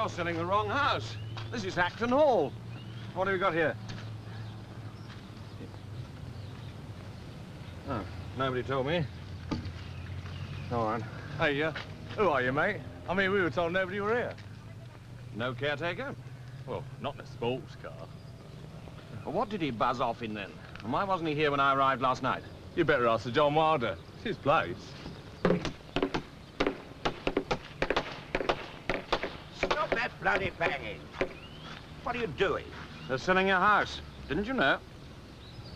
You're selling the wrong house. This is Acton Hall. What have you got here? Oh, nobody told me. All right. Hey, who are you, mate? I mean, we were told nobody were here. No caretaker? Well, not in a sports car. Well, what did he buzz off in then? And why wasn't he here when I arrived last night? You better ask Sir John Wilder. It's his place. Stop that bloody banging. What are you doing? They're selling your house. Didn't you know?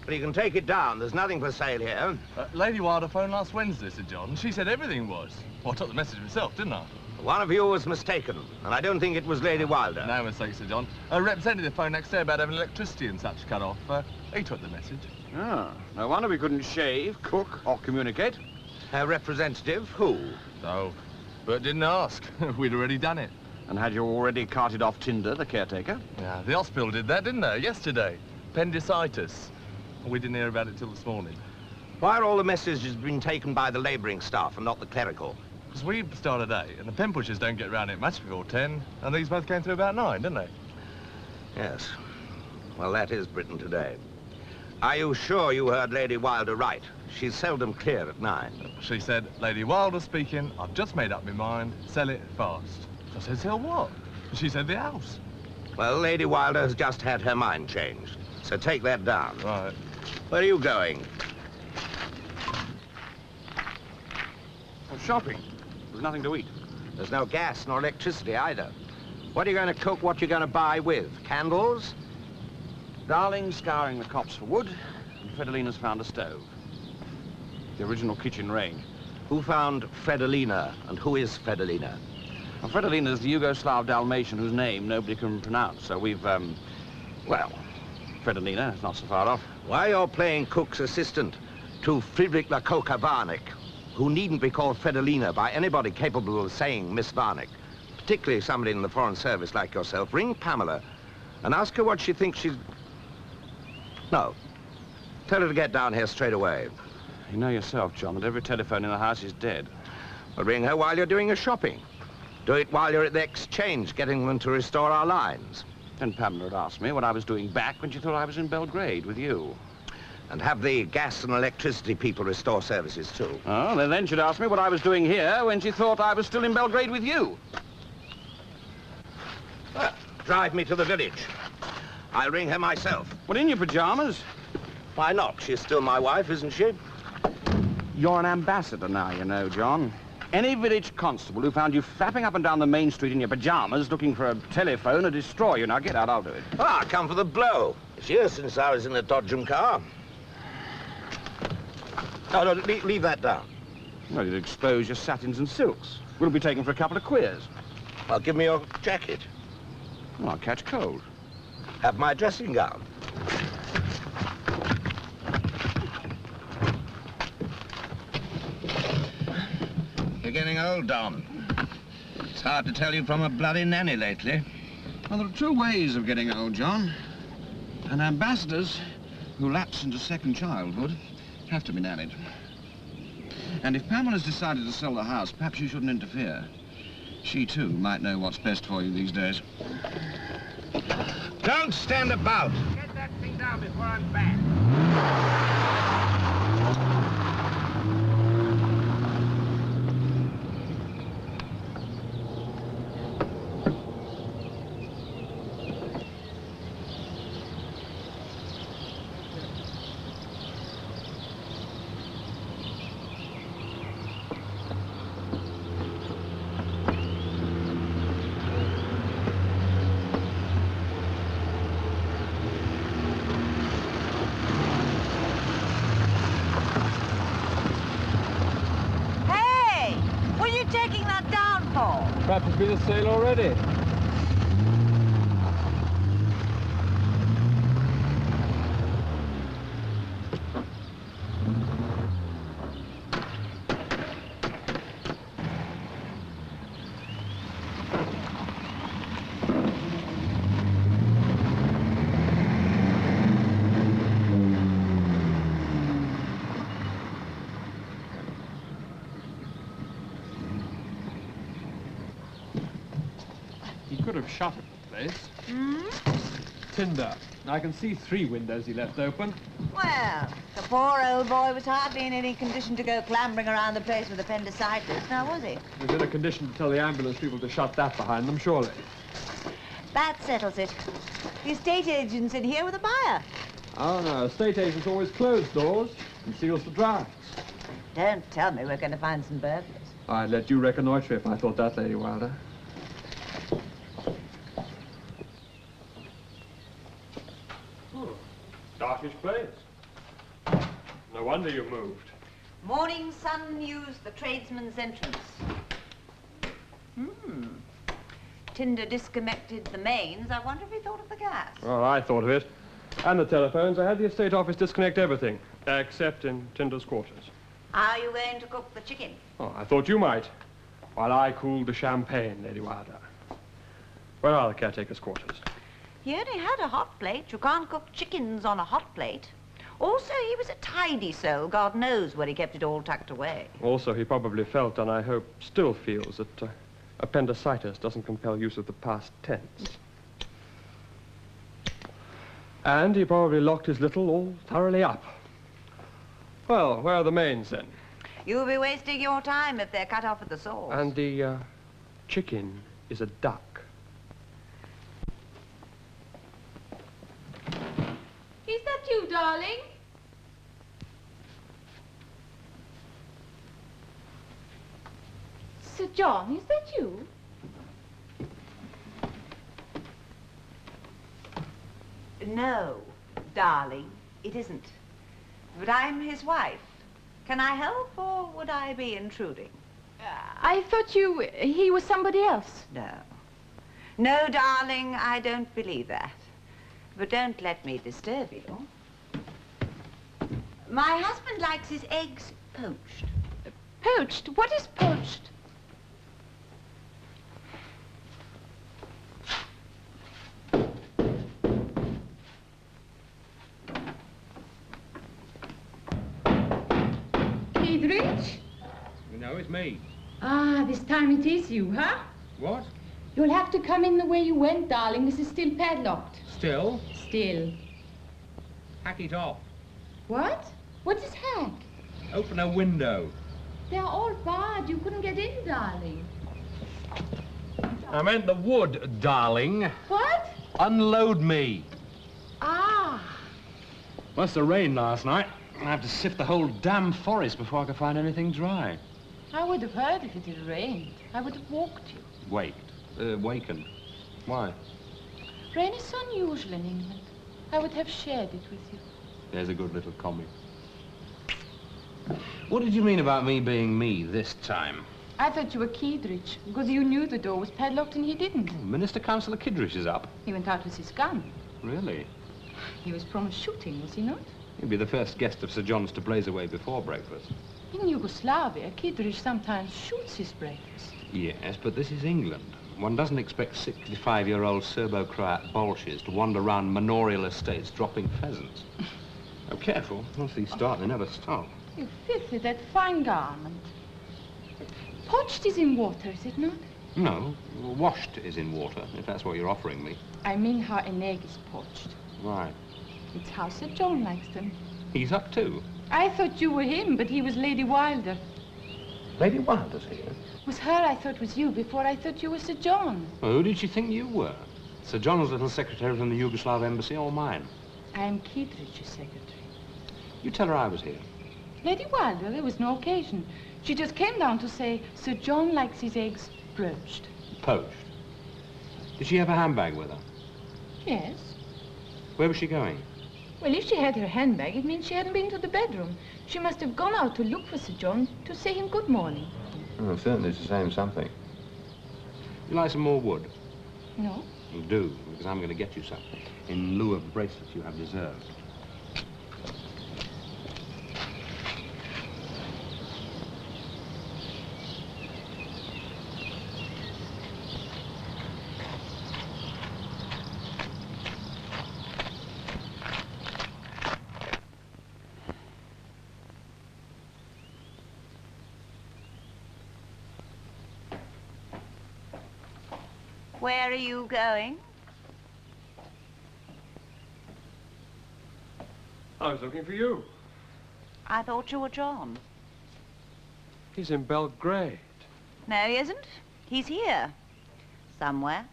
Well, you can take it down. There's nothing for sale here. Lady Wilder phoned last Wednesday, Sir John. She said everything was. Well, I took the message myself, didn't I? One of you was mistaken, and I don't think it was Lady Wilder. No mistake, Sir John. A representative phoned next day about having electricity and such cut off. He took the message. Oh, no wonder we couldn't shave, cook, or communicate. A representative? Who? No, Bert didn't ask. We'd already done it. And had you already carted off Tinder, the caretaker? Yeah, the hospital did that, didn't they? Yesterday. Appendicitis. We didn't hear about it till this morning. Why are all the messages being taken by the labouring staff and not the clerical? Because we start at 8, and the pen pushers don't get round it much before 10, and these both came through about 9, didn't they? Yes. Well, that is Britain today. Are you sure you heard Lady Wilder right? She's seldom clear at 9. She said, Lady Wilder speaking, I've just made up my mind, sell it fast. I said, sell what? She said, the house. Well, Lady Wilder has just had her mind changed, so take that down. Right. Where are you going? Well, shopping. There's nothing to eat. There's no gas nor electricity either. What are you going to cook? What are you going to buy with? Candles? Darling's scouring the copse for wood, and Fredolina's found a stove. The original kitchen range. Who found Fredolina, and who is Fredolina? Well, Fredolina's the Yugoslav Dalmatian whose name nobody can pronounce, so we've, well, Fredolina is not so far off. Why, you're playing cook's assistant to Friedrich Lacoka Varnick, who needn't be called Fredolina by anybody capable of saying Miss Varnick, particularly somebody in the Foreign Service like yourself. Ring Pamela and ask her what she thinks she's... No. Tell her to get down here straight away. You know yourself, John, that every telephone in the house is dead. Well, ring her while you're doing your shopping. Do it while you're at the exchange, getting them to restore our lines. Then Pamela had asked me what I was doing back when she thought I was in Belgrade with you. And have the gas and electricity people restore services, too. Oh, then she'd ask me what I was doing here when she thought I was still in Belgrade with you. Well, drive me to the village. I'll ring her myself. What, in your pajamas? Why not? She's still my wife, isn't she? You're an ambassador now, you know, John. Any village constable who found you flapping up and down the main street in your pajamas looking for a telephone would destroy you. Now, get out, I'll do it. Ah, come for the blow. It's years since I was in a Dodgem car. No, leave that down. Well, you'd expose your satins and silks. We'll be taken for a couple of queers. Well, give me your jacket. Well, I'll catch cold. Have my dressing gown. You're getting old, Dom. It's hard to tell you from a bloody nanny lately. Well, there are two ways of getting old, John. And ambassadors who lapse into second childhood have to be nannied. And if Pamela's decided to sell the house, perhaps you shouldn't interfere. She, too, might know what's best for you these days. Don't stand about. Get that thing down before I'm back. Perhaps it's been a sale already. shut at the place. Hmm? Tinder. I can see 3 windows he left open. Well, the poor old boy was hardly in any condition to go clambering around the place with appendicitis, now was he? He was in a condition to tell the ambulance people to shut that behind them, surely. That settles it. The estate agent's in here with a buyer. Oh, no. Estate agents always close doors and seals the drafts. Don't tell me we're going to find some burglars. I'd let you reconnoitre if I thought that, Lady Wilder. Darkish place. No wonder you moved. Morning sun used the tradesman's entrance. Tinder disconnected the mains. I wonder if he thought of the gas. Well, I thought of it. And the telephones. I had the estate office disconnect everything, except in Tinder's quarters. How are you going to cook the chicken? Oh, I thought you might. While I cooled the champagne, Lady Wilder. Where are the caretaker's quarters? He only had a hot plate. You can't cook chickens on a hot plate. Also, he was a tidy soul. God knows where he kept it all tucked away. Also, he probably felt, and I hope still feels, that appendicitis doesn't compel use of the past tense. And he probably locked his little all thoroughly up. Well, where are the mains, then? You'll be wasting your time if they're cut off at the source. And the chicken is a duck. Is that you, darling? Sir John, is that you? No, darling, it isn't. But I'm his wife. Can I help, or would I be intruding? I thought he was somebody else. No. No, darling, I don't believe that. But don't let me disturb you. My husband likes his eggs poached. Poached? What is poached? Kiddridge? No, it's me. Ah, this time it is you, huh? What? You'll have to come in the way you went, darling. This is still padlocked. Still? Still. Hack it off. What? What is hack? Open a window. They're all barred. You couldn't get in, darling. I meant the wood, darling. What? Unload me. Ah. Must have rained last night. I have to sift the whole damn forest before I could find anything dry. I would have heard if it had rained. I would have walked you. Wakened. Why? Rain is unusual in England. I would have shared it with you. There's a good little comic. What did you mean about me being me this time? I thought you were Kiddridge, because you knew the door was padlocked and he didn't. Minister Councillor Kiddridge is up. He went out with his gun. Really? He was promised shooting, was he not? He'd be the first guest of Sir John's to blaze away before breakfast. In Yugoslavia, Kiddridge sometimes shoots his breakfast. Yes, but this is England. One doesn't expect 65-year-old Serbo-Croat Bolshes to wander around manorial estates dropping pheasants. Oh, careful. Once these start, they never stop. You filthy, that fine garment. Poached is in water, is it not? No, washed is in water, if that's what you're offering me. I mean how an egg is poached. Right. It's how Sir John likes them. He's up too. I thought you were him, but he was Lady Wilder. Lady Wilder's here? It was her I thought was you before I thought you were Sir John. Well, who did she think you were? Sir John's little secretary from the Yugoslav embassy or mine? I am Kiddridge's secretary. You tell her I was here. Lady Wilder, there was no occasion. She just came down to say Sir John likes his eggs poached. Poached? Did she have a handbag with her? Yes. Where was she going? Well, if she had her handbag, it means she hadn't been to the bedroom. She must have gone out to look for Sir John to say him good morning. Oh, certainly it's the same something. You like some more wood? No? You do, because I'm going to get you some, in lieu of the bracelets you have reserved. Where are you going? I was looking for you. I thought you were John. He's in Belgrade. No, he isn't. He's here. Somewhere.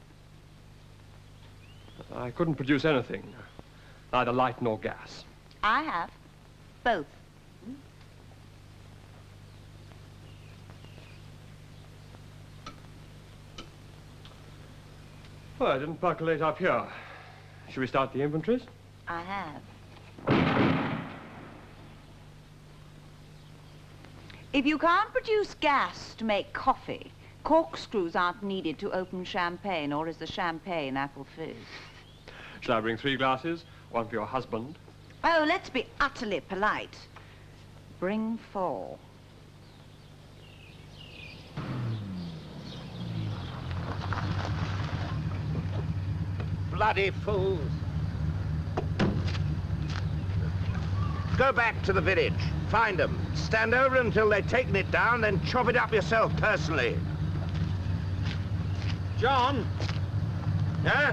I couldn't produce anything. Neither light nor gas. I have. Both. Well, I didn't percolate up here. Should we start the inventories? I have. If you can't produce gas to make coffee, corkscrews aren't needed to open champagne, or is the champagne apple fizz? Shall I bring 3 glasses? One for your husband. Oh, let's be utterly polite. Bring 4. Bloody fools. Go back to the village. Find them. Stand over until they've taken it down, then chop it up yourself personally. John? Huh?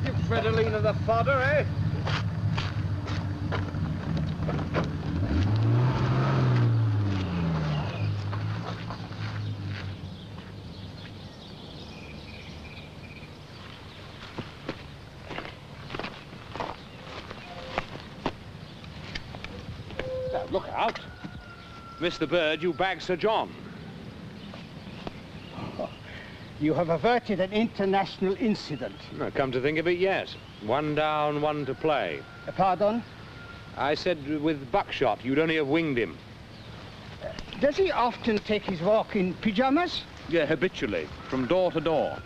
Give Fredolina the fodder, eh? Look out. Mr. Bird, you bagged Sir John. You have averted an international incident. No, come to think of it, yes. 1 down, 1 to play. Pardon? I said with buckshot, you'd only have winged him. Does he often take his walk in pyjamas? Yeah, habitually, from door to door.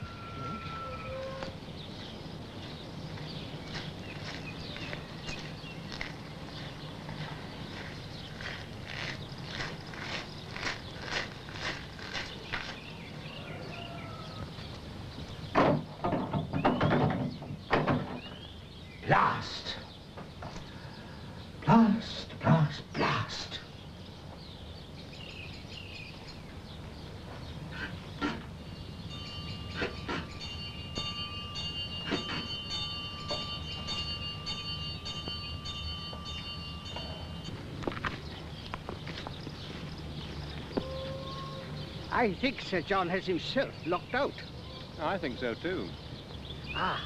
Blast! Blast, blast, blast. I think Sir John has himself locked out. I think so, too. Ah,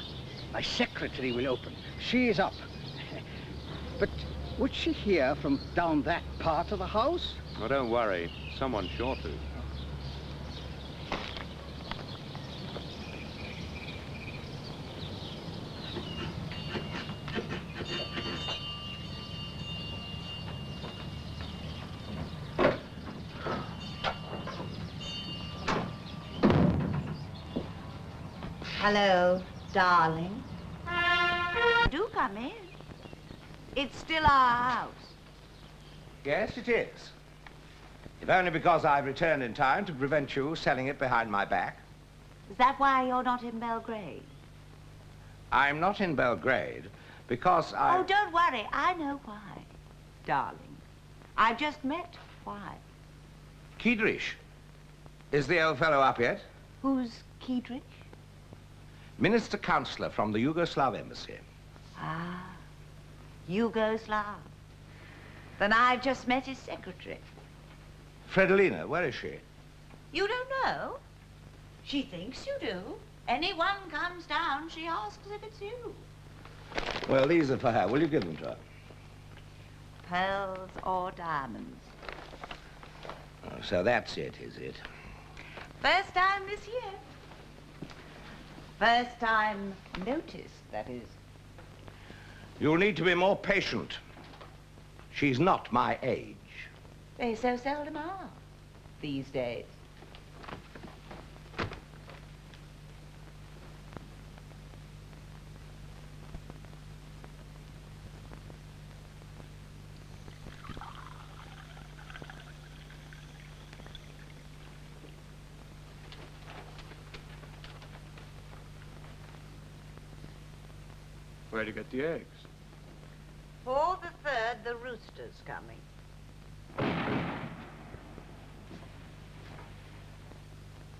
my secretary will open. She is up. But would she hear from down that part of the house? Oh, don't worry. Someone's sure to. Hello, darling. Do come in. It's still our house. Yes, it is. If only because I've returned in time to prevent you selling it behind my back. Is that why you're not in Belgrade? I'm not in Belgrade because I... Oh, don't worry. I know why, darling. I've just met why. Kiedrich. Is the old fellow up yet? Who's Kiedrich? Minister Councillor from the Yugoslav Embassy. Ah, Yugoslav. Then I've just met his secretary. Fredolina, where is she? You don't know? She thinks you do. Anyone comes down, she asks if it's you. Well, these are for her. Will you give them to her? Pearls or diamonds? Oh, so that's it, is it? First time this year. First time noticed, that is. You'll need to be more patient. She's not my age. They so seldom are these days. Where'd you get the eggs? For the 3rd, the rooster's coming.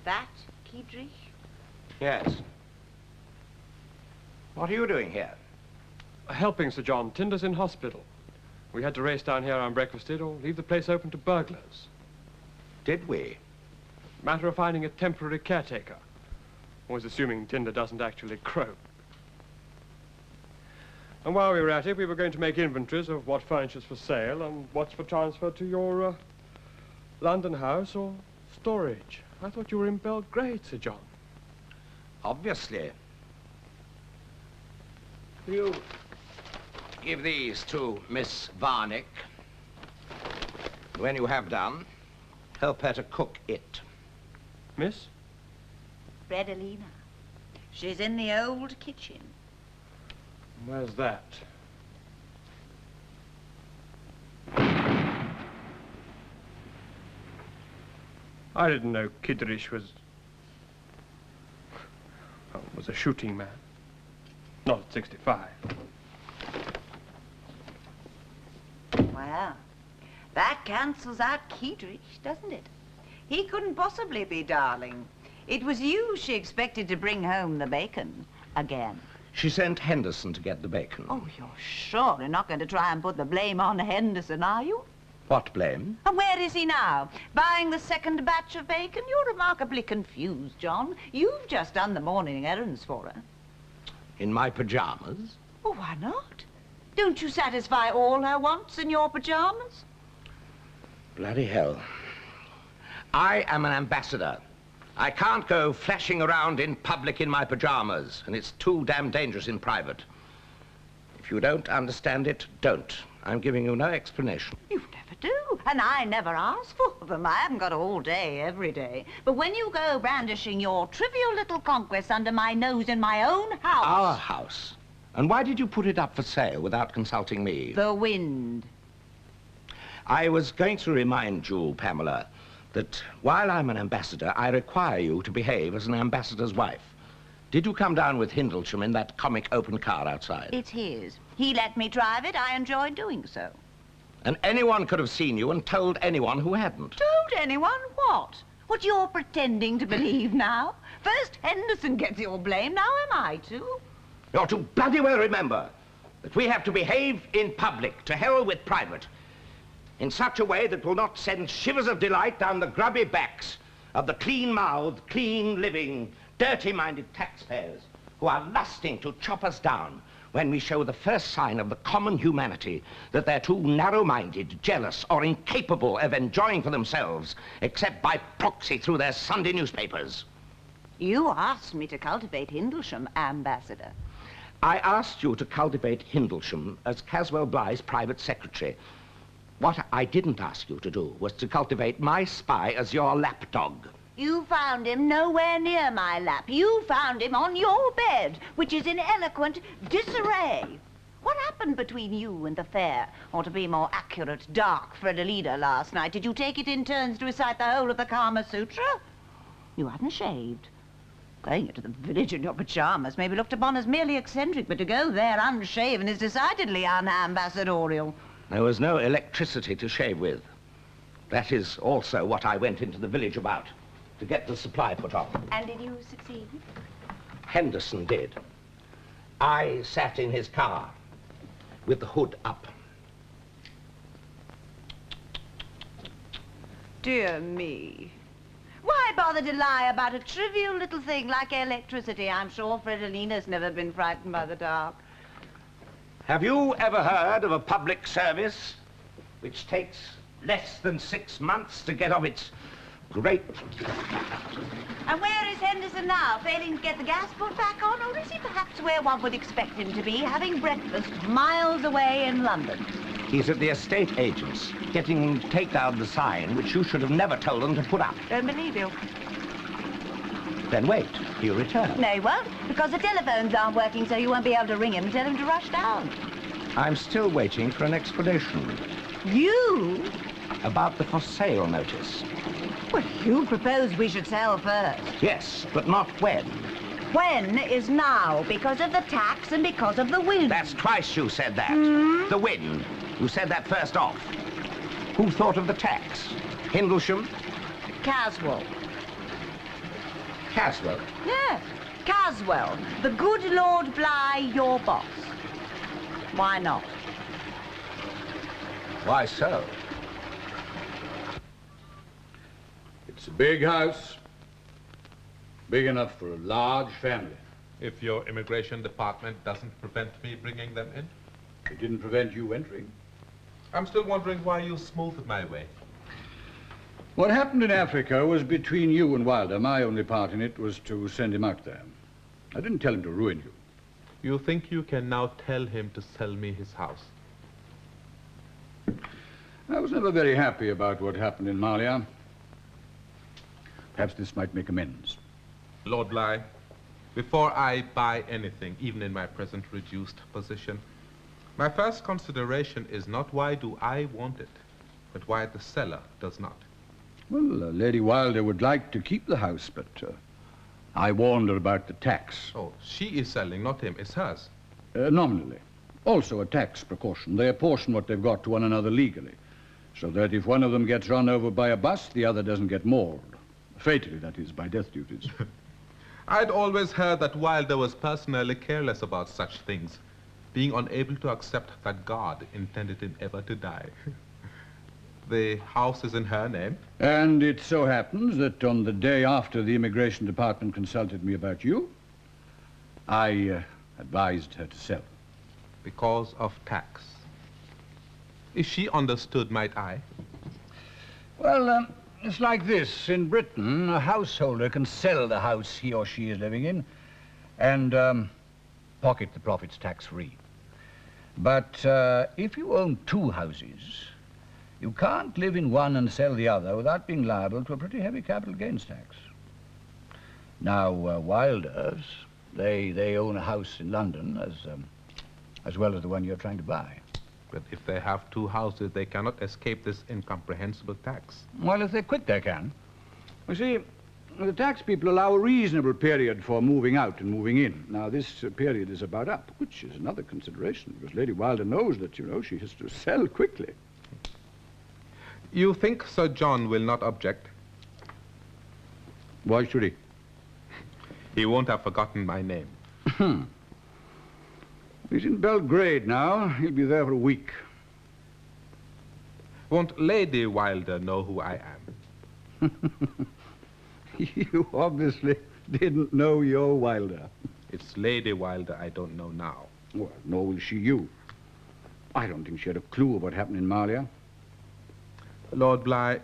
That Kiedrich? Yes. What are you doing here? Helping Sir John. Tinder's in hospital. We had to race down here unbreakfasted or leave the place open to burglars. Did we? Matter of finding a temporary caretaker. Always assuming Tinder doesn't actually croak. And while we were at it, we were going to make inventories of what furniture's for sale and what's for transfer to your London house or storage. I thought you were in Belgrade, Sir John. Obviously. You give these to Miss Varnick. When you have done, help her to cook it. Miss? Fredolina. She's in the old kitchen. Where's that? I didn't know Kiedrich was a shooting man. Not at 65. Well, that cancels out Kiedrich, doesn't it? He couldn't possibly be darling. It was you she expected to bring home the bacon again. She sent Henderson to get the bacon. Oh, you're surely not going to try and put the blame on Henderson, are you? What blame? And where is he now? Buying the second batch of bacon? You're remarkably confused, John. You've just done the morning errands for her. In my pajamas? Well, why not? Don't you satisfy all her wants in your pajamas? Bloody hell. I am an ambassador. I can't go flashing around in public in my pajamas, and it's too damn dangerous in private. If you don't understand it, don't. I'm giving you no explanation. You never do, and I never ask for them. I haven't got all day, every day. But when you go brandishing your trivial little conquests under my nose in my own house... Our house? And why did you put it up for sale without consulting me? The wind. I was going to remind you, Pamela, that while I'm an ambassador, I require you to behave as an ambassador's wife. Did you come down with Hindlesham in that comic open car outside? It's his. He let me drive it. I enjoyed doing so. And anyone could have seen you and told anyone who hadn't. Told anyone what? What you're pretending to believe now? First Henderson gets your blame, now am I too? You're to bloody well remember that we have to behave in public, to hell with private, in such a way that will not send shivers of delight down the grubby backs of the clean-mouthed, clean-living, dirty-minded taxpayers who are lusting to chop us down when we show the first sign of the common humanity that they're too narrow-minded, jealous, or incapable of enjoying for themselves, except by proxy through their Sunday newspapers. You asked me to cultivate Hindlesham, Ambassador. I asked you to cultivate Hindlesham as Caswell Bligh's private secretary. What I didn't ask you to do was to cultivate my spy as your lapdog. You found him nowhere near my lap. You found him on your bed, which is in eloquent disarray. What happened between you and the fair, or to be more accurate, dark Fredolina last night? Did you take it in turns to recite the whole of the Kama Sutra? You hadn't shaved. Going into the village in your pajamas may be looked upon as merely eccentric, but to go there unshaven is decidedly unambassadorial. There was no electricity to shave with. That is also what I went into the village about, to get the supply put on. And did you succeed? Henderson did. I sat in his car with the hood up. Dear me. Why bother to lie about a trivial little thing like electricity? I'm sure Fredolina's never been frightened by the dark. Have you ever heard of a public service which takes less than 6 months to get off its great... And where is Henderson now? Failing to get the gas put back on? Or is he perhaps where one would expect him to be, having breakfast miles away in London? He's at the estate agents, getting them to take down the sign which you should have never told them to put up. Don't believe you. Then wait, he'll return. No, he won't, because the telephones aren't working, so you won't be able to ring him and tell him to rush down. I'm still waiting for an explanation. You? About the for sale notice. Well, you proposed we should sell first. Yes, but not when. When is now, because of the tax and because of the wind. That's twice you said that. Hmm? The wind. You said that first off. Who thought of the tax? Hindlesham? Caswell. Caswell. Yes, Caswell, the good Lord Bligh, your boss. Why not? Why so? It's a big house. Big enough for a large family. If your immigration department doesn't prevent me bringing them in? It didn't prevent you entering. I'm still wondering why you smoothed my way. What happened in Africa was between you and Wilder. My only part in it was to send him out there. I didn't tell him to ruin you. You think you can now tell him to sell me his house? I was never very happy about what happened in Malia. Perhaps this might make amends. Lord Bligh, before I buy anything, even in my present reduced position, my first consideration is not why do I want it, but why the seller does not. Well, Lady Wilder would like to keep the house, but I warned her about the tax. Oh, she is selling, not him. It's hers. Nominally. Also a tax precaution. They apportion what they've got to one another legally, so that if one of them gets run over by a bus, the other doesn't get mauled. Fatally, that is, by death duties. I'd always heard that Wilder was personally careless about such things, being unable to accept that God intended him ever to die. The house is in her name? And it so happens that on the day after the immigration department consulted me about you, I advised her to sell. Because of tax. If she understood, might I? Well, it's like this. In Britain, a householder can sell the house he or she is living in and pocket the profits tax-free. But if you own two houses, you can't live in one and sell the other without being liable to a pretty heavy capital gains tax. Now, Wilders, they own a house in London as well as the one you're trying to buy. But if they have two houses, they cannot escape this incomprehensible tax. Well, if they're quick, they can. You see, the tax people allow a reasonable period for moving out and moving in. Now, this period is about up, which is another consideration, because Lady Wilder knows that, you know, she has to sell quickly. You think Sir John will not object? Why should he? He won't have forgotten my name. He's in Belgrade now. He'll be there for a week. Won't Lady Wilder know who I am? You obviously didn't know your Wilder. It's Lady Wilder I don't know now. Well, nor will she you. I don't think she had a clue of what happened in Malia. Lord Bligh,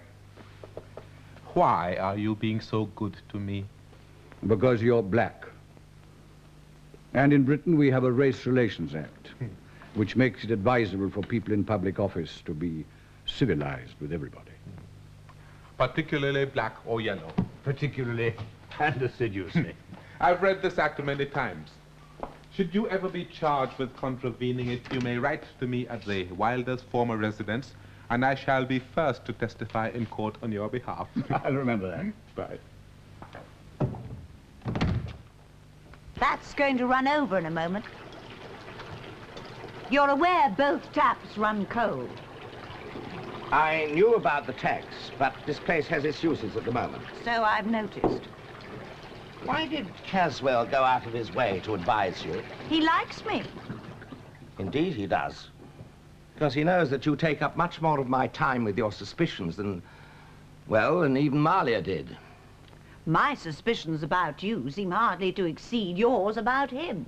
why are you being so good to me? Because you're black. And in Britain we have a Race Relations Act, which makes it advisable for people in public office to be civilized with everybody. Particularly black or yellow? Particularly and assiduously. I've read this act many times. Should you ever be charged with contravening it, you may write to me at the Wilder's former residence, and I shall be first to testify in court on your behalf. I'll remember that. Bye. That's going to run over in a moment. You're aware both taps run cold. I knew about the tax, but this place has its uses at the moment. So I've noticed. Why did Caswell go out of his way to advise you? He likes me. Indeed he does. Because he knows that you take up much more of my time with your suspicions than, well, than even Malia did. My suspicions about you seem hardly to exceed yours about him.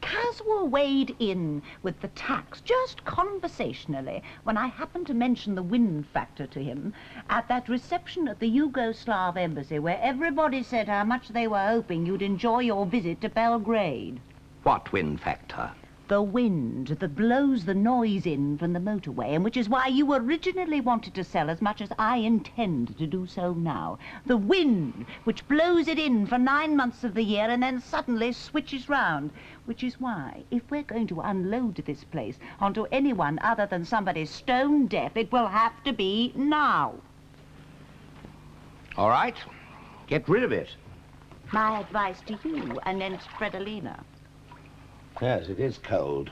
Caswell weighed in with the tax, just conversationally, when I happened to mention the wind factor to him at that reception at the Yugoslav embassy where everybody said how much they were hoping you'd enjoy your visit to Belgrade. What wind factor? The wind that blows the noise in from the motorway, and which is why you originally wanted to sell as much as I intend to do so now. The wind which blows it in for 9 months of the year and then suddenly switches round. Which is why, if we're going to unload this place onto anyone other than somebody stone deaf, it will have to be now. All right. Get rid of it. My advice to you, Anent Fredolina. Yes, it is cold.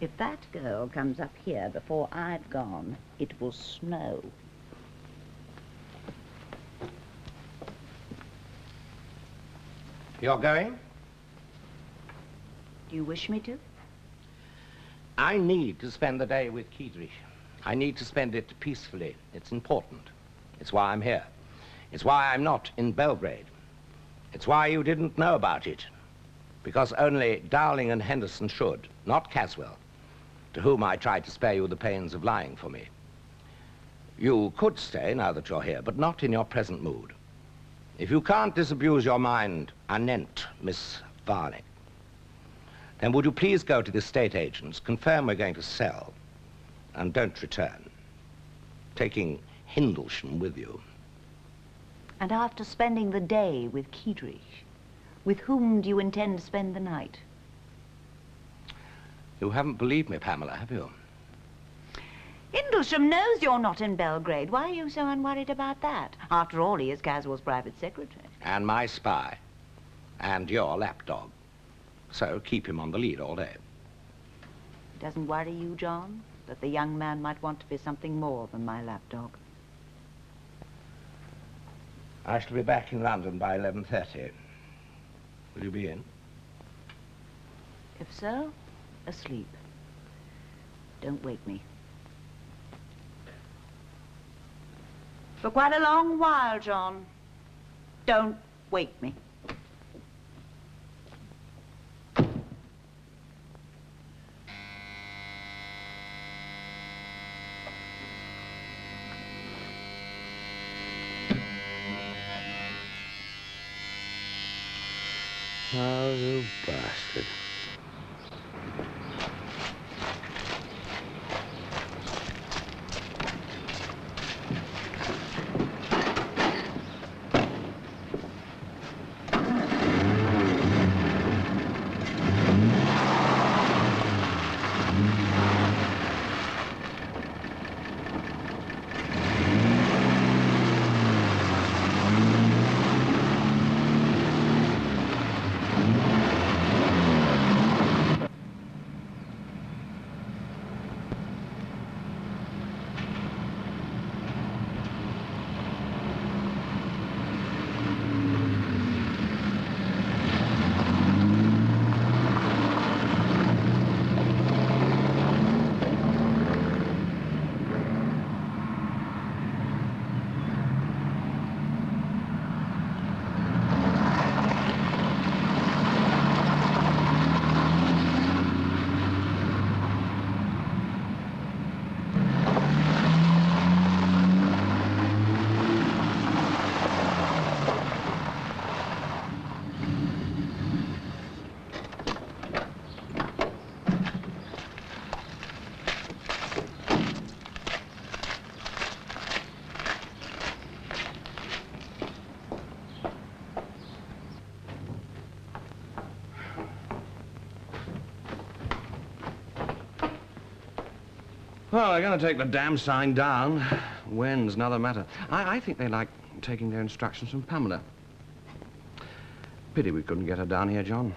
If that girl comes up here before I've gone, it will snow. You're going? Do you wish me to? I need to spend the day with Kiedrich. I need to spend it peacefully. It's important. It's why I'm here. It's why I'm not in Belgrade. It's why you didn't know about it. Because only Dowling and Henderson should, not Caswell, to whom I tried to spare you the pains of lying for me. You could stay now that you're here, but not in your present mood. If you can't disabuse your mind anent Miss Varney, then would you please go to the estate agents, confirm we're going to sell, and don't return, taking Hindlesham with you. And after spending the day with Kiedrich, with whom do you intend to spend the night? You haven't believed me, Pamela, have you? Hindlesham knows you're not in Belgrade. Why are you so unworried about that? After all, he is Caswell's private secretary. And my spy. And your lapdog. So keep him on the lead all day. It doesn't worry you, John, that the young man might want to be something more than my lapdog? I shall be back in London by 11:30. Will you be in? If so, asleep. Don't wake me. For quite a long while, John. Don't wake me. Oh, you bastard. Well, they're going to take the damn sign down. When's another matter. I think they like taking their instructions from Pamela. Pity we couldn't get her down here, John.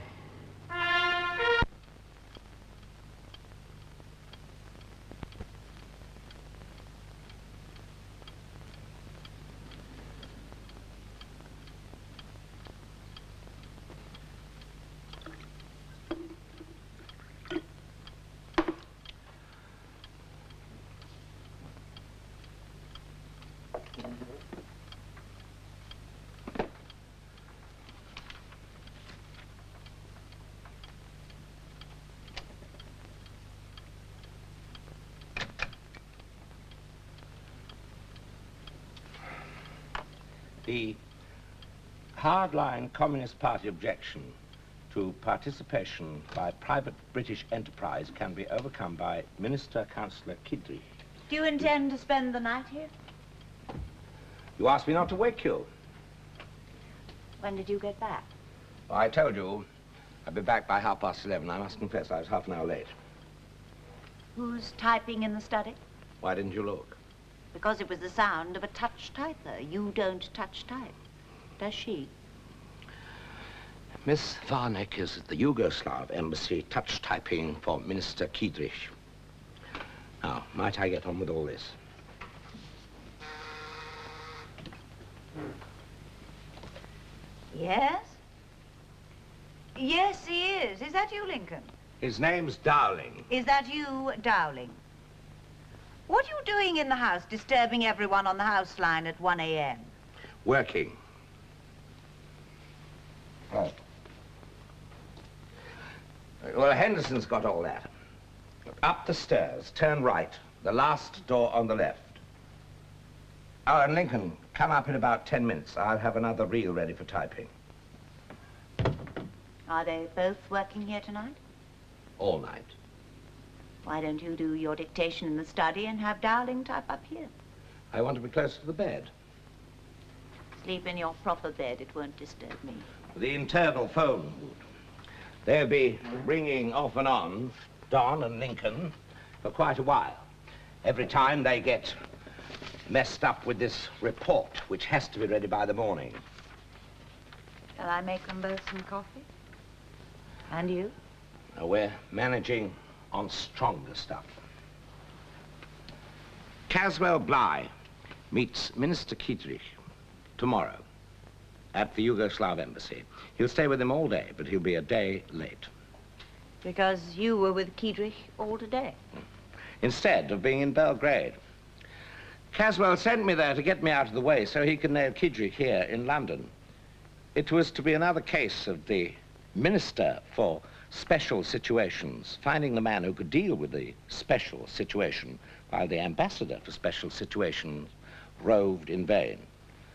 The hardline Communist Party objection to participation by private British enterprise can be overcome by Minister-Councillor Kiedrich. Do you intend to spend the night here? You asked me not to wake you. When did you get back? Well, I told you I'd be back by 11:30. I must confess I was half an hour late. Who's typing in the study? Why didn't you look? Because it was the sound of a touch typer. You don't touch type, does she? Miss Varney is at the Yugoslav embassy touch typing for Minister Kiedrich. Now, might I get on with all this? Yes? Yes, he is. Is that you, Lincoln? His name's Dowling. Is that you, Dowling? What are you doing in the house, disturbing everyone on the house line at 1 a.m.? Working. Oh. Well, Henderson's got all that. Up the stairs, turn right, the last door on the left. Oh, and Lincoln, come up in about 10 minutes. I'll have another reel ready for typing. Are they both working here tonight? All night. Why don't you do your dictation in the study and have Dowling type up here? I want to be close to the bed. Sleep in your proper bed. It won't disturb me. The internal phone would. They'll be ringing off and on, Don and Lincoln, for quite a while. Every time they get messed up with this report, which has to be ready by the morning. Shall I make them both some coffee? And you? We're managing on stronger stuff. Caswell Bligh meets Minister Kiedrich tomorrow at the Yugoslav embassy. He'll stay with him all day, but he'll be a day late. Because you were with Kiedrich all today? Instead of being in Belgrade. Caswell sent me there to get me out of the way so he could nail Kiedrich here in London. It was to be another case of the Minister for Special Situations finding the man who could deal with the special situation, while the Ambassador for Special Situations roved in vain.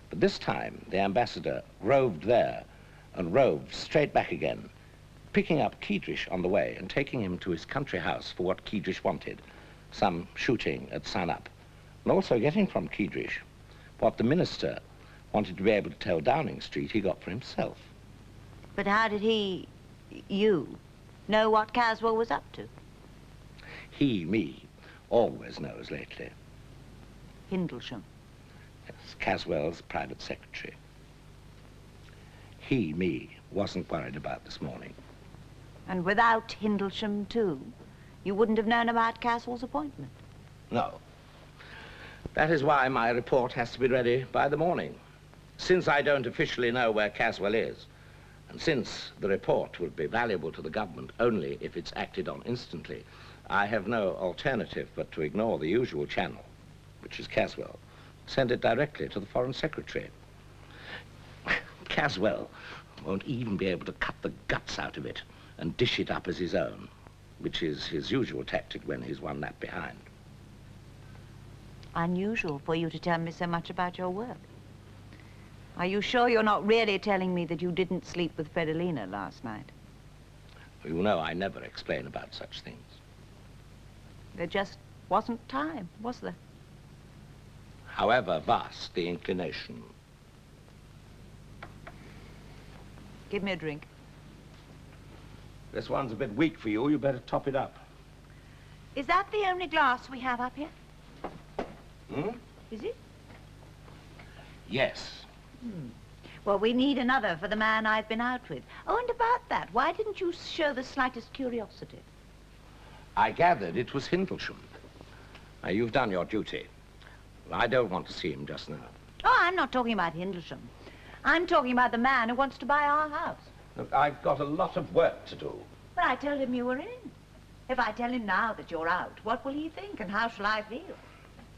But this time, the Ambassador roved there and roved straight back again, picking up Kiedrich on the way and taking him to his country house for what Kiedrich wanted, some shooting at sun-up, and also getting from Kiedrich what the Minister wanted to be able to tell Downing Street he got for himself. But how did you, know what Caswell was up to? He, me, always knows lately. Hindlesham. Yes, Caswell's private secretary. He, me, wasn't worried about this morning. And without Hindlesham, too, you wouldn't have known about Caswell's appointment? No. That is why my report has to be ready by the morning. Since I don't officially know where Caswell is, and since the report would be valuable to the government only if it's acted on instantly, I have no alternative but to ignore the usual channel, which is Caswell, send it directly to the Foreign Secretary. Caswell won't even be able to cut the guts out of it and dish it up as his own, which is his usual tactic when he's one lap behind. Unusual for you to tell me so much about your work. Are you sure you're not really telling me that you didn't sleep with Fredolina last night? You know I never explain about such things. There just wasn't time, was there? However vast the inclination. Give me a drink. This one's a bit weak for you. You better top it up. Is that the only glass we have up here? Hmm? Is it? Yes. Well, we need another for the man I've been out with. Oh, and about that, why didn't you show the slightest curiosity? I gathered it was Hindlesham. Now, you've done your duty. I don't want to see him just now. Oh, I'm not talking about Hindlesham. I'm talking about the man who wants to buy our house. Look, I've got a lot of work to do. But I told him you were in. If I tell him now that you're out, what will he think and how shall I feel?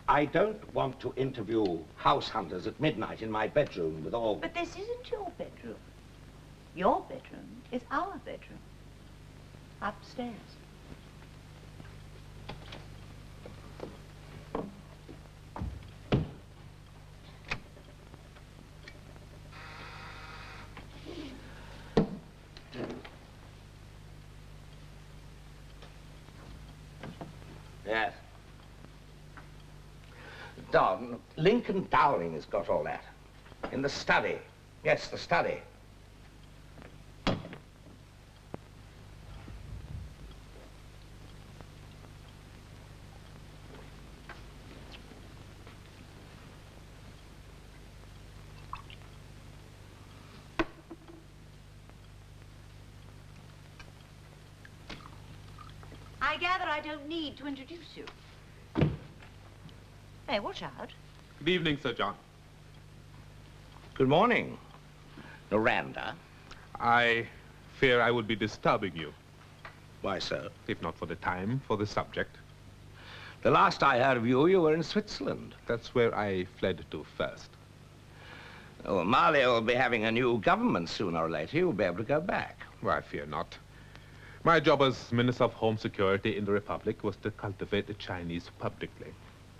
I don't want to interview house hunters at midnight in my bedroom with all... But this isn't your bedroom. Your bedroom is our bedroom. Upstairs. Yes. Don, Lincoln Dowling has got all that. In the study. Yes, the study. I gather I don't need to introduce you. Hey, watch out. Good evening, Sir John. Good morning, Miranda. I fear I would be disturbing you. Why so? If not for the time, for the subject. The last I heard of you, you were in Switzerland. That's where I fled to first. Oh, Malia will be having a new government sooner or later. You'll be able to go back. Well, I fear not. My job as Minister of Home Security in the Republic was to cultivate the Chinese publicly,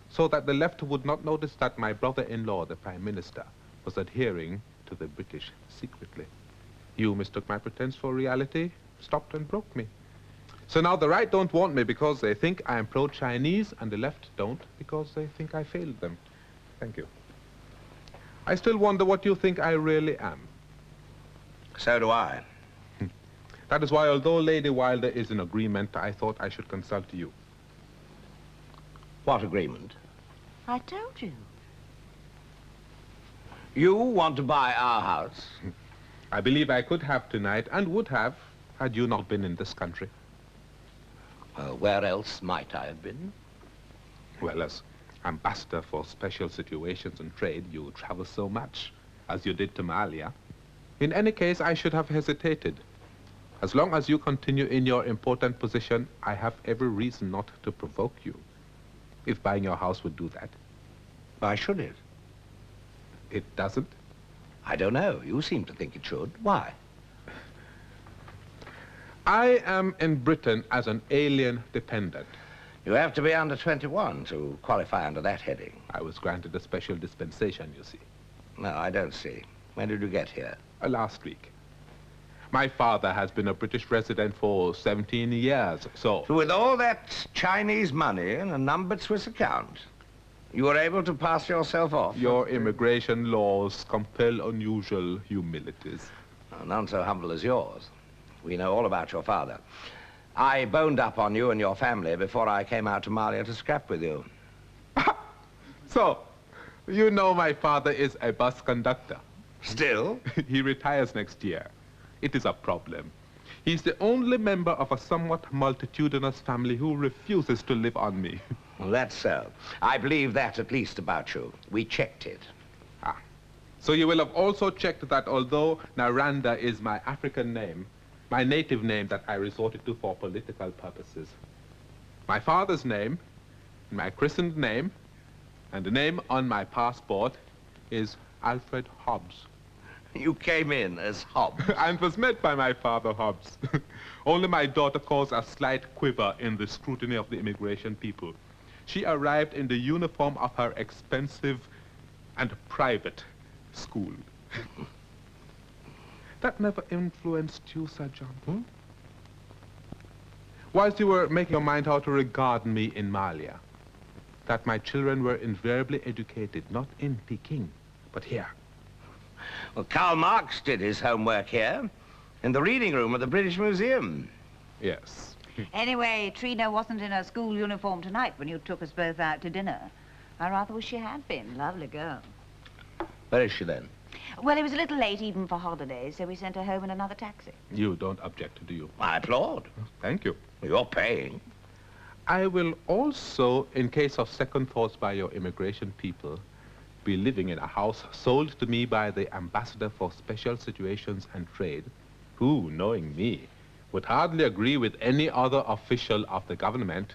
so that the left would not notice that my brother-in-law, the Prime Minister, was adhering to the British secretly. You mistook my pretense for reality, stopped and broke me. So now the right don't want me because they think I am pro-Chinese, and the left don't because they think I failed them. Thank you. I still wonder what you think I really am. So do I. That is why, although Lady Wilder is in agreement, I thought I should consult you. What agreement? I told you. You want to buy our house? I believe I could have tonight, and would have, had you not been in this country. Where else might I have been? Well, as ambassador for special situations and trade, you travel so much, as you did to Malia. In any case, I should have hesitated. As long as you continue in your important position, I have every reason not to provoke you. If buying your house would do that. Why should it? It doesn't? I don't know. You seem to think it should. Why? I am in Britain as an alien dependent. You have to be under 21 to qualify under that heading. I was granted a special dispensation, you see. No, I don't see. When did you get here? Last week. My father has been a British resident for 17 years, so with all that Chinese money in a numbered Swiss account, you were able to pass yourself off? Your immigration laws compel unusual humilities. None so humble as yours. We know all about your father. I boned up on you and your family before I came out to Malia to scrap with you. So, you know my father is a bus conductor. Still? He retires next year. It is a problem. He's the only member of a somewhat multitudinous family who refuses to live on me. Well, that's so. I believe that at least about you. We checked it. Ah. So you will have also checked that although Naranda is my African name, my native name that I resorted to for political purposes, my father's name, my christened name, and the name on my passport is Alfred Hobbs. You came in as Hobbs. And was met by my father, Hobbs. Only my daughter caused a slight quiver in the scrutiny of the immigration people. She arrived in the uniform of her expensive and private school. That never influenced you, Sir John? Whilst you were making your mind how to regard me in Malia, that my children were invariably educated, not in Peking, but here. Well, Karl Marx did his homework here, in the reading room of the British Museum. Yes. Anyway, Trina wasn't in her school uniform tonight when you took us both out to dinner. I rather wish she had been. Lovely girl. Where is she then? Well, it was a little late even for holidays, so we sent her home in another taxi. You don't object, do you? I applaud. Thank you. You're paying. I will also, in case of second thoughts by your immigration people, be living in a house sold to me by the ambassador for special situations and trade, who, knowing me, would hardly agree with any other official of the government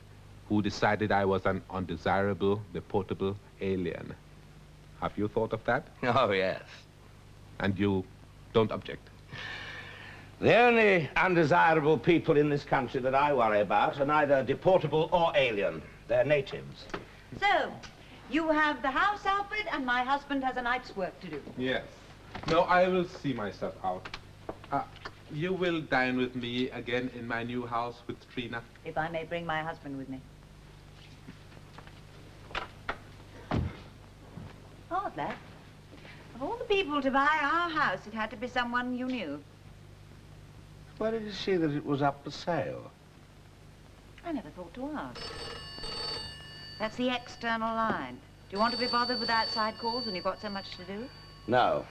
who decided I was an undesirable, deportable alien. Have you thought of that? Oh, yes. And you don't object? The only undesirable people in this country that I worry about are neither deportable or alien. They're natives. So, you have the house, Alfred, and my husband has a night's work to do. Yes. No, I will see myself out. You will dine with me again in my new house with Trina? If I may bring my husband with me. Odd, that. Of all the people to buy our house, it had to be someone you knew. Where did you see that it was up for sale? I never thought to ask. That's the external line. Do you want to be bothered with outside calls when you've got so much to do? No.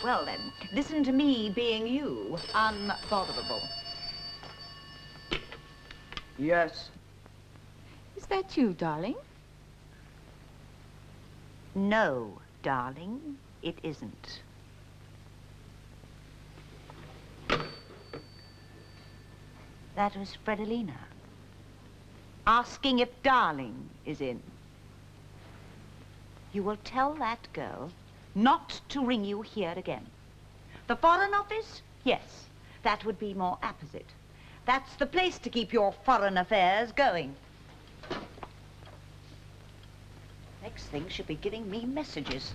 Well, then, listen to me being you, unbotherable. Yes. Is that you, darling? No, darling, it isn't. That was Fredolina. Asking if Darling is in. You will tell that girl not to ring you here again. The Foreign Office? Yes, that would be more apposite. That's the place to keep your foreign affairs going. Next thing she'll be giving me messages.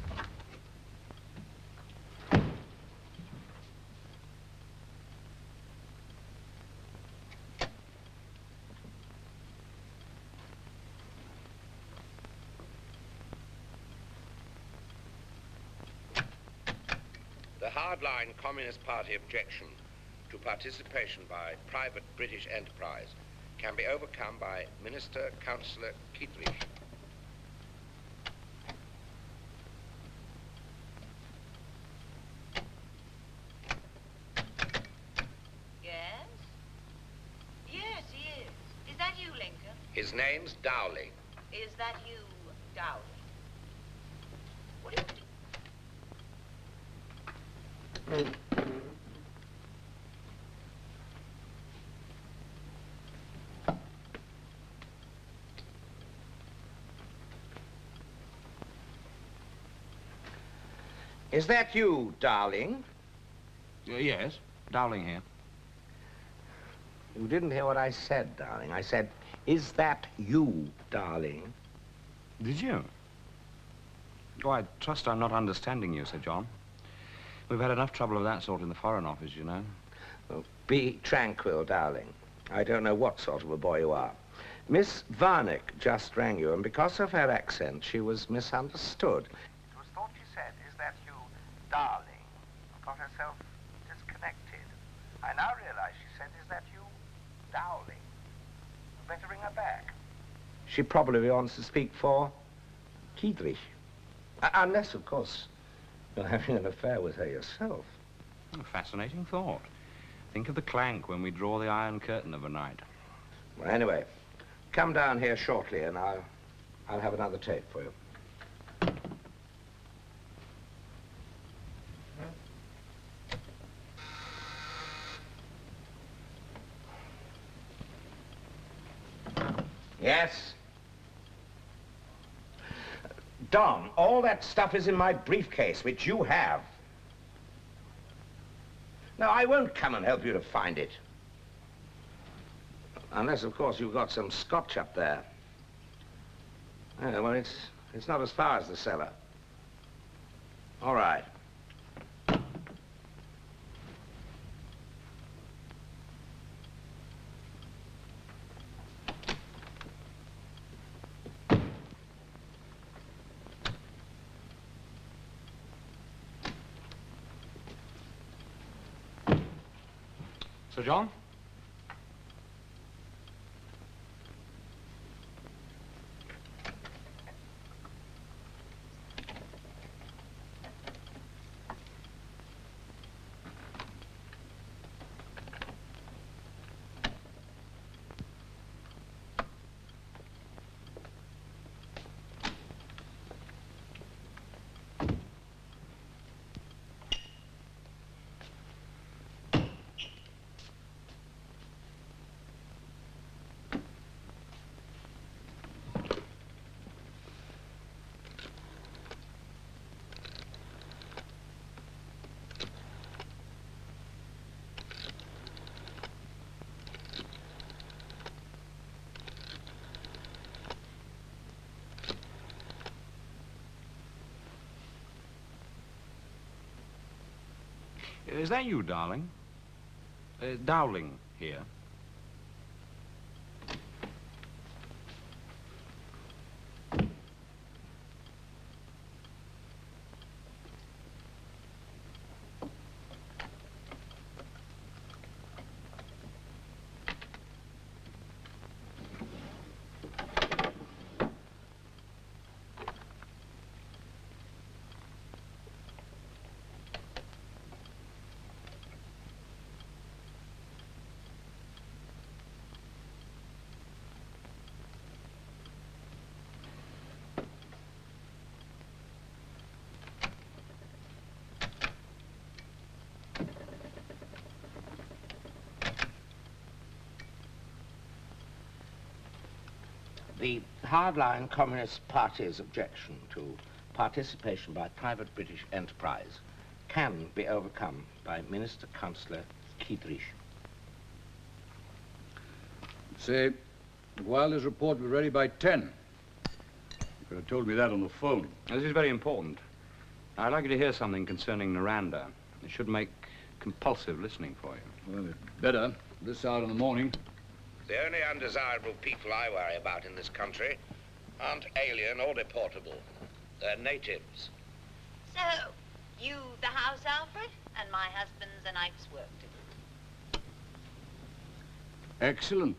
The hardline Communist Party objection to participation by private British enterprise can be overcome by Minister Councillor Keithley. Yes? Yes, he is. Is that you, Lincoln? His name's Dowling. Is that you, Dowling? What do you... Is that you, Darling? Yes, Dowling here. You didn't hear what I said, darling. I said, is that you, Darling? Did you? Oh, I trust I'm not understanding you, Sir John. We've had enough trouble of that sort in the Foreign Office, you know. Oh, be tranquil, darling. I don't know what sort of a boy you are. Miss Varnick just rang you, and because of her accent, she was misunderstood. It was thought she said, is that you, darling? Got herself disconnected. I now realize she said, is that you, Dowling? Better ring her back. She probably wants to speak for Keithley. Unless, of course, you're having an affair with her yourself. A fascinating thought. Think of the clank when we draw the Iron Curtain of a night. Well, anyway, come down here shortly and I'll have another tape for you. Yes? Don, all that stuff is in my briefcase, which you have. No, I won't come and help you to find it. Unless, of course, you've got some scotch up there. Yeah, well, it's not as far as the cellar. All right. Sir John? Is that you, darling? Dowling here. The hardline Communist Party's objection to participation by private British enterprise can be overcome by Minister Councillor Kiedrich. Say, Wilder's report will be ready by 10. You could have told me that on the phone. This is very important. I'd like you to hear something concerning Noranda. It should make compulsive listening for you. Well, better. This hour in the morning. The only undesirable people I worry about in this country aren't alien or deportable. They're natives. So, you the house, Alfred, and my husband's a night's work to do. Excellent.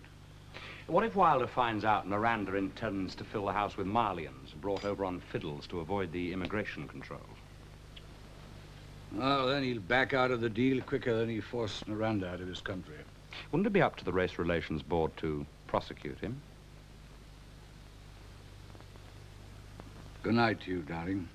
What if Wilder finds out Noranda intends to fill the house with Marlians brought over on fiddles to avoid the immigration controls? Well, then he'll back out of the deal quicker than he forced Noranda out of his country. Wouldn't it be up to the Race Relations Board to prosecute him? Good night to you, darling.